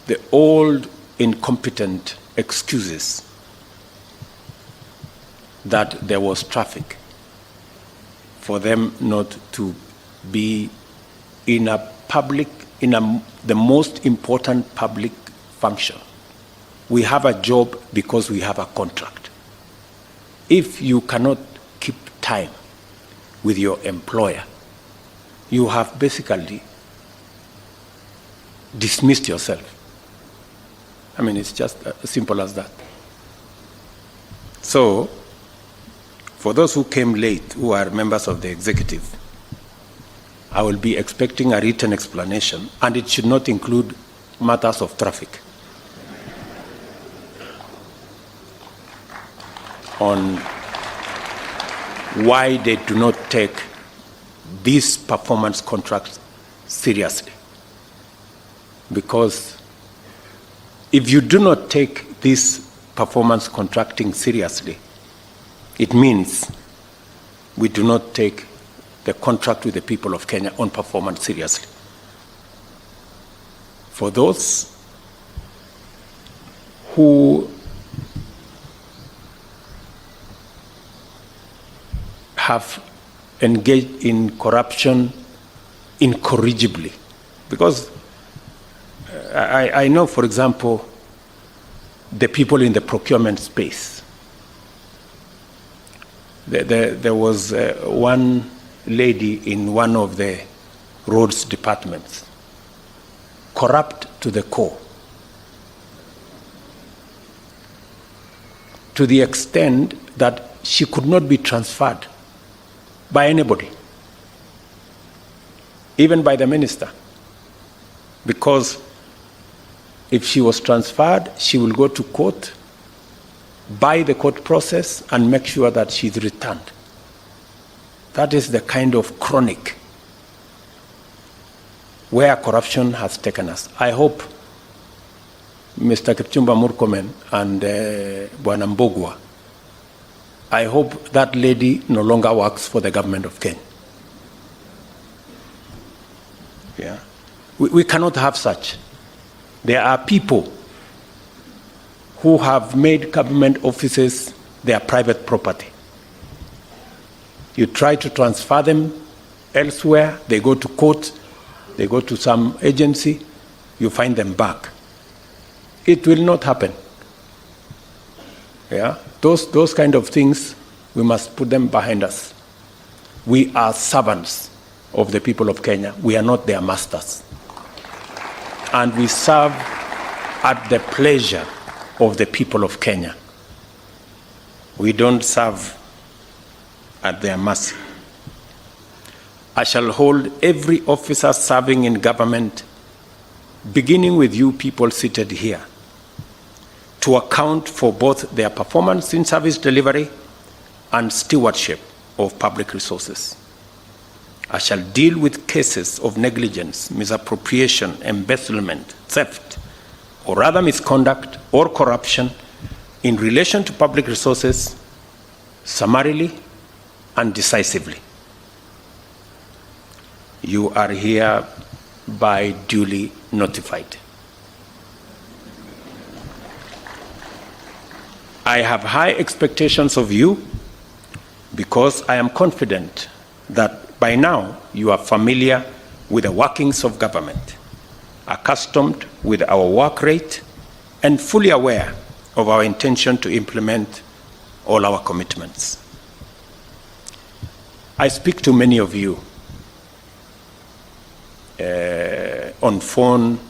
the old incompetent excuses that there was traffic for them not to be in a public, the most important public function. We have a job because we have a contract. If you cannot keep time with your employer, you have basically dismissed yourself. I mean, it's just as simple as that. So, for those who came late, who are members of the executive, I will be expecting a written explanation, and it should not include matters of traffic, on why they do not take these performance contracts seriously. Because if you do not take this performance contracting seriously, it means we do not take the contract with the people of Kenya on performance seriously. For those who have engaged in corruption incorrigibly, because I know, for example, the people in the procurement space. There was one lady in one of the roads departments, corrupt to the core, to the extent that she could not be transferred by anybody, even by the minister, because if she was transferred, she will go to court, by the court process, and make sure that she's returned. That is the kind of chronic where corruption has taken us. I hope Mr. Kipchumba Murkomen and Bwana Mbogwa, I hope that lady no longer works for the government of Kenya. Yeah. We cannot have such. There are people who have made government offices their private property. You try to transfer them elsewhere, they go to court, they go to some agency, you find them back. It will not happen. Yeah? Those kind of things, we must put them behind us. We are servants of the people of Kenya. We are not their masters. And we serve at the pleasure of the people of Kenya. We don't serve at their mercy. I shall hold every officer serving in government, beginning with you people seated here, to account for both their performance in service delivery and stewardship of public resources. I shall deal with cases of negligence, misappropriation, embezzlement, theft, or other misconduct or corruption in relation to public resources summarily and decisively. You are hereby duly notified. I have high expectations of you because I am confident that by now you are familiar with the workings of government, accustomed with our work rate, and fully aware of our intention to implement all our commitments. I speak to many of you on phone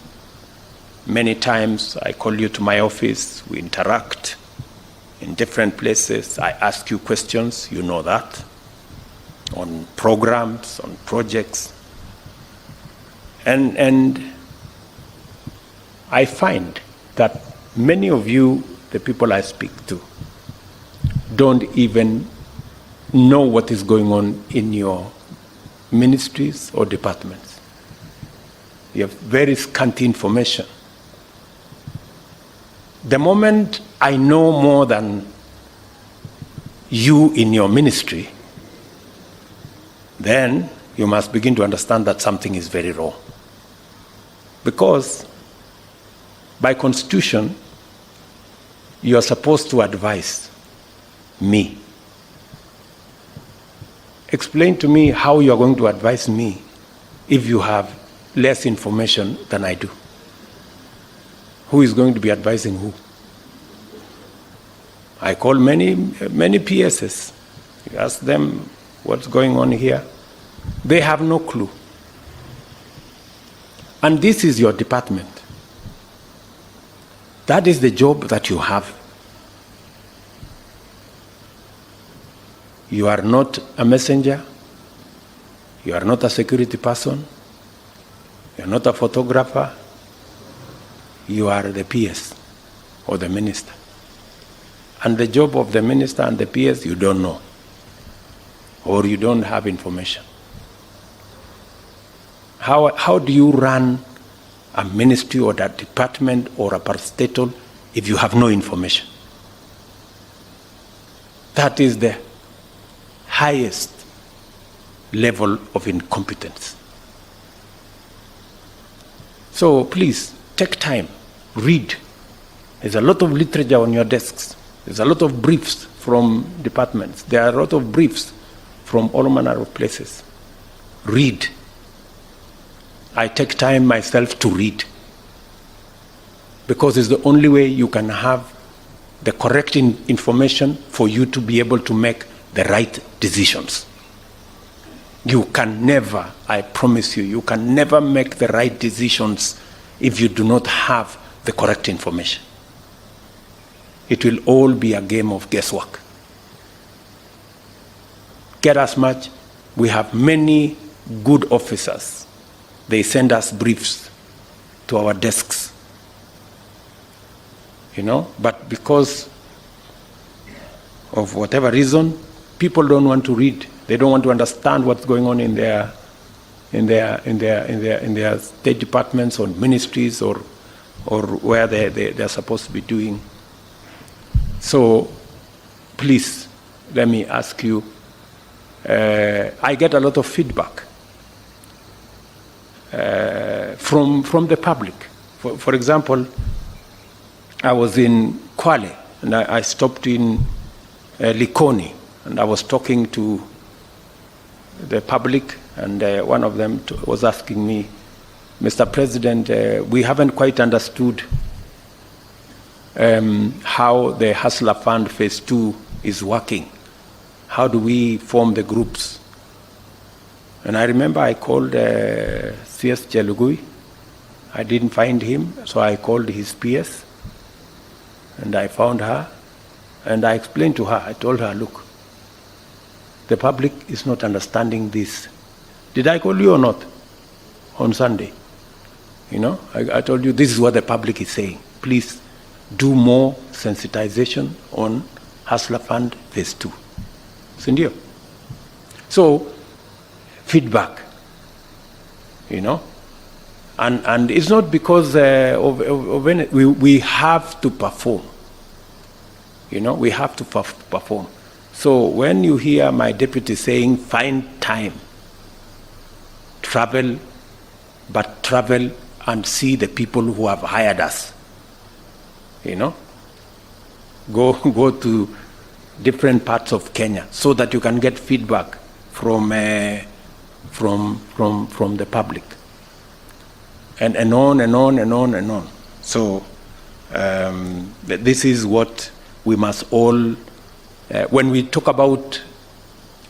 many times. I call you to my office, we interact in different places. I ask you questions, you know that, on programs, on projects. And I find that many of you, the people I speak to, don't even know what is going on in your ministries or departments. You have very scanty information. The moment I know more than you in your ministry, then you must begin to understand that something is very wrong. Because By constitution, you are supposed to advise me. Explain to me how you are going to advise me if you have less information than I do. Who is going to be advising who? I call many PSs. You ask them what's going on here. They have no clue. And this is your department. That is the job that you have. You are not a messenger. You are not a security person. You are not a photographer. You are the PS or the minister. And the job of the minister and the PS you don't know, or you don't have information. How do you run a ministry or a department or a parastatal if you have no information? That is the highest level of incompetence. So please, take time, read. There's a lot of literature on your desks. There's a lot of briefs from departments. There are a lot of briefs from all manner of places. Read. I take time myself to read, because it's the only way you can have the correct information for you to be able to make the right decisions. You can never, I promise you, you can never make the right decisions if you do not have the correct information. It will all be a game of guesswork. Get as much. We have many good officers. They send us briefs to our desks. But because of whatever reason, people don't want to read. They don't want to understand what's going on in their state departments or ministries or where they're supposed to be doing. So please, let me ask you, I get a lot of feedback from the public. For example, I was in Kwale, and I stopped in Likoni, and I was talking to the public, and one of them was asking me, Mr. President, we haven't quite understood how the Hustler Fund Phase 2 is working. How do we form the groups? And I remember I called CS Chelugui. I didn't find him, so I called his PS, and I found her, and I explained to her, I told her, look, the public is not understanding this. Did I call you or not on Sunday? I told you this is what the public is saying. Please do more sensitization on Hustler Fund Phase 2. Sindio? So, feedback, and it's not because we have to perform. We have to perform. So when you hear my deputy saying, find time, travel and see the people who have hired us, go to different parts of Kenya so that you can get feedback from the public, and on and on and on and on. So this is what we must all, when we talk about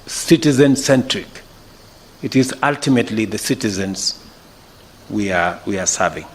citizen-centric, it is ultimately the citizens we are serving.